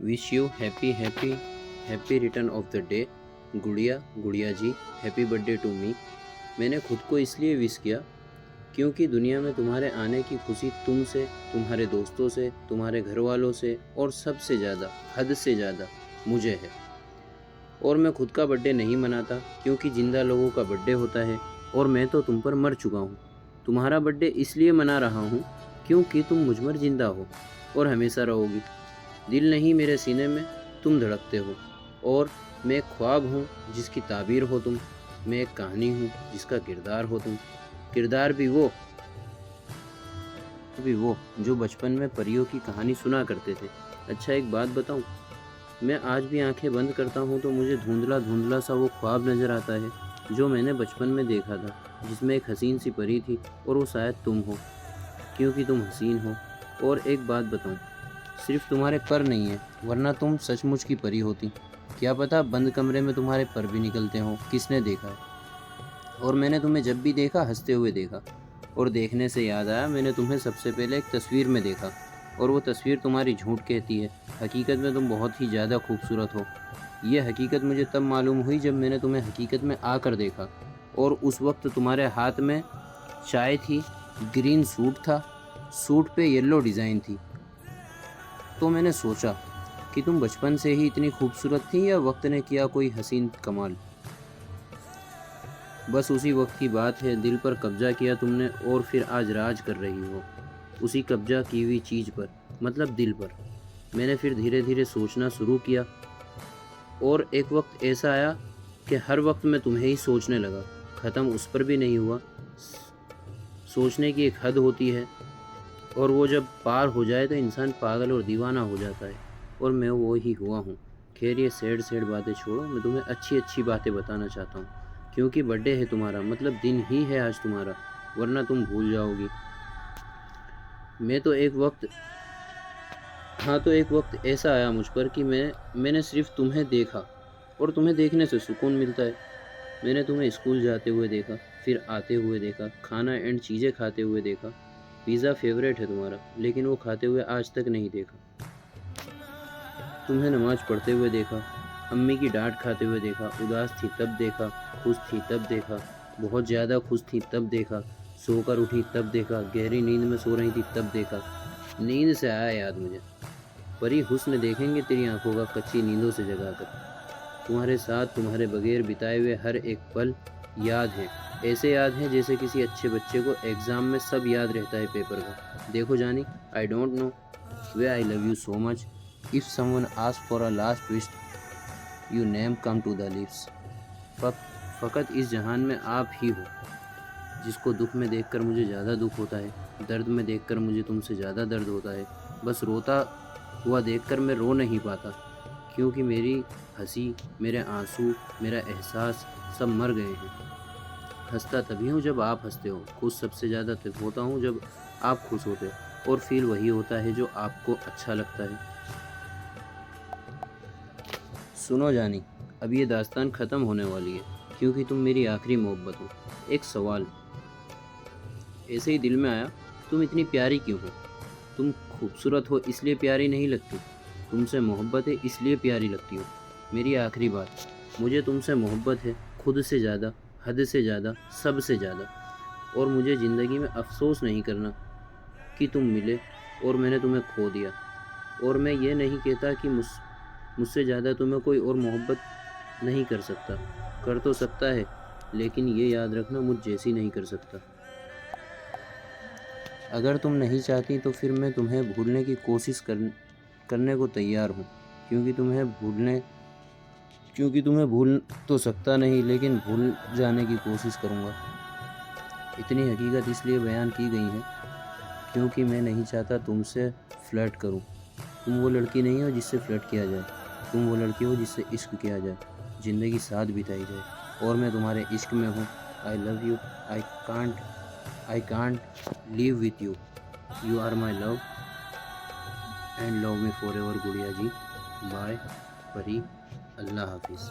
Wish you happy happy happy return of the day. गुड़िया गुड़िया जी, happy birthday to me. मैंने खुद को इसलिए विश किया क्योंकि दुनिया में तुम्हारे आने की खुशी तुमसे, तुम्हारे दोस्तों से, तुम्हारे घर वालों से और सबसे ज़्यादा, हद से ज़्यादा मुझे है। और मैं खुद का बर्थडे नहीं मनाता क्योंकि ज़िंदा लोगों का बर्थडे होता है और मैं तो तुम पर मर चुका हूँ। तुम्हारा बर्थडे इसलिए मना रहा हूँ क्योंकि तुम मुझ पर ज़िंदा हो और हमेशा रहोगी। दिल नहीं मेरे सीने में, तुम धड़कते हो। और मैं एक ख्वाब हूँ जिसकी ताबीर हो तुम। मैं एक कहानी हूँ जिसका किरदार हो तुम। किरदार भी वो जो बचपन में परियों की कहानी सुना करते थे। अच्छा, एक बात बताऊँ, मैं आज भी आंखें बंद करता हूँ तो मुझे धुंधला धुंधला सा वो ख्वाब नज़र आता है जो मैंने बचपन में देखा था, जिसमें एक हसीन सी परी थी और वो शायद तुम हो, क्योंकि तुम हसीन हो। और एक बात बताऊँ, सिर्फ तुम्हारे पर नहीं है, वरना तुम सचमुच की परी होती। क्या पता बंद कमरे में तुम्हारे पर भी निकलते हो, किसने देखा है। और मैंने तुम्हें जब भी देखा हंसते हुए देखा। और देखने से याद आया, मैंने तुम्हें सबसे पहले एक तस्वीर में देखा और वो तस्वीर तुम्हारी झूठ कहती है। हकीकत में तुम बहुत ही ज़्यादा खूबसूरत हो। ये हकीकत मुझे तब मालूम हुई जब मैंने तुम्हें हकीकत में आकर देखा। और उस वक्त तुम्हारे हाथ में चाय थी, ग्रीन सूट था, सूट पे येलो डिज़ाइन थी। तो मैंने सोचा कि तुम बचपन से ही इतनी खूबसूरत थी या वक्त ने किया कोई हसीन कमाल। बस उसी वक्त की बात है, दिल पर कब्जा किया तुमने और फिर आज राज कर रही हो उसी कब्जा की हुई चीज़ पर, मतलब दिल पर। मैंने फिर धीरे धीरे सोचना शुरू किया और एक वक्त ऐसा आया कि हर वक्त मैं तुम्हें ही सोचने लगा। ख़त्म उस पर भी नहीं हुआ। सोचने की एक हद होती है और वो जब पार हो जाए तो इंसान पागल और दीवाना हो जाता है, और मैं वो ही हुआ हूँ। खैर, ये सैड बातें छोड़ो, मैं तुम्हें अच्छी अच्छी बातें बताना चाहता हूँ। क्योंकि बर्थडे है तुम्हारा, मतलब दिन ही है आज तुम्हारा, वरना तुम भूल जाओगी। मैं तो एक वक्त हाँ, तो एक वक्त ऐसा आया मुझ पर कि मैंने सिर्फ तुम्हें देखा, और तुम्हें देखने से सुकून मिलता है। मैंने तुम्हें स्कूल जाते हुए देखा, फिर आते हुए देखा, खाना एंड चीज़ें खाते हुए देखा। पिज़्ज़ा फेवरेट है तुम्हारा, लेकिन वो खाते हुए आज तक नहीं देखा। तुम्हें नमाज़ पढ़ते हुए देखा, अम्मी की डांट खाते हुए देखा, उदास थी तब देखा, खुश थी तब देखा, बहुत ज़्यादा खुश थी तब देखा, सोकर उठी तब देखा, गहरी नींद में सो रही थी तब देखा। नींद से आया याद मुझे, परी हुस्न देखेंगे तेरी आंखों का कच्ची नींदों से जगाकर। तुम्हारे साथ, तुम्हारे बगैर बिताए हुए हर एक पल याद है। ऐसे याद हैं जैसे किसी अच्छे बच्चे को एग्ज़ाम में सब याद रहता है पेपर का। देखो जानी, I don't know why I love you so much. If someone ask for a last wish, you name come to the lips. फ़कत इस जहान में आप ही हो जिसको दुख में देखकर मुझे ज़्यादा दुख होता है, दर्द में देखकर मुझे तुमसे ज़्यादा दर्द होता है। बस रोता हुआ देखकर मैं रो नहीं पाता, क्योंकि मेरी हंसी, मेरे आंसू, मेरा एहसास सब मर गए हैं। हंसता तभी हूँ जब आप हंसते हो, खुश सबसे ज़्यादा तब होता हूँ जब आप खुश होते हो, और फील वही होता है जो आपको अच्छा लगता है। सुनो जानी, अब ये दास्तान ख़त्म होने वाली है, क्योंकि तुम मेरी आखिरी मोहब्बत हो। एक सवाल ऐसे ही दिल में आया, तुम इतनी प्यारी क्यों हो? तुम खूबसूरत हो इसलिए प्यारी नहीं लगती, तुमसे मोहब्बत है इसलिए प्यारी लगती हो। मेरी आखिरी बात, मुझे तुमसे मोहब्बत है, खुद से ज़्यादा, हद से ज़्यादा, सबसे ज़्यादा। और मुझे ज़िंदगी में अफसोस नहीं करना कि तुम मिले और मैंने तुम्हें खो दिया। और मैं ये नहीं कहता कि मुझसे ज़्यादा तुम्हें कोई और मोहब्बत नहीं कर सकता, कर तो सकता है, लेकिन ये याद रखना, मुझ जैसी नहीं कर सकता। अगर तुम नहीं चाहती तो फिर मैं तुम्हें भूलने की कोशिश करने को तैयार हूँ, क्योंकि तुम्हें भूल तो सकता नहीं, लेकिन भूल जाने की कोशिश करूँगा। इतनी हकीकत इसलिए बयान की गई है क्योंकि मैं नहीं चाहता तुमसे फ्लर्ट करूँ। तुम वो लड़की नहीं हो जिससे फ्लर्ट किया जाए, तुम वो लड़की हो जिससे इश्क किया जाए, ज़िंदगी साथ बिताई जाए। और मैं तुम्हारे इश्क में हूँ। I love you, I can't live with you. You are my love and love me forever. Gudiya ji, bye परी, अल्लाह हाफिज़।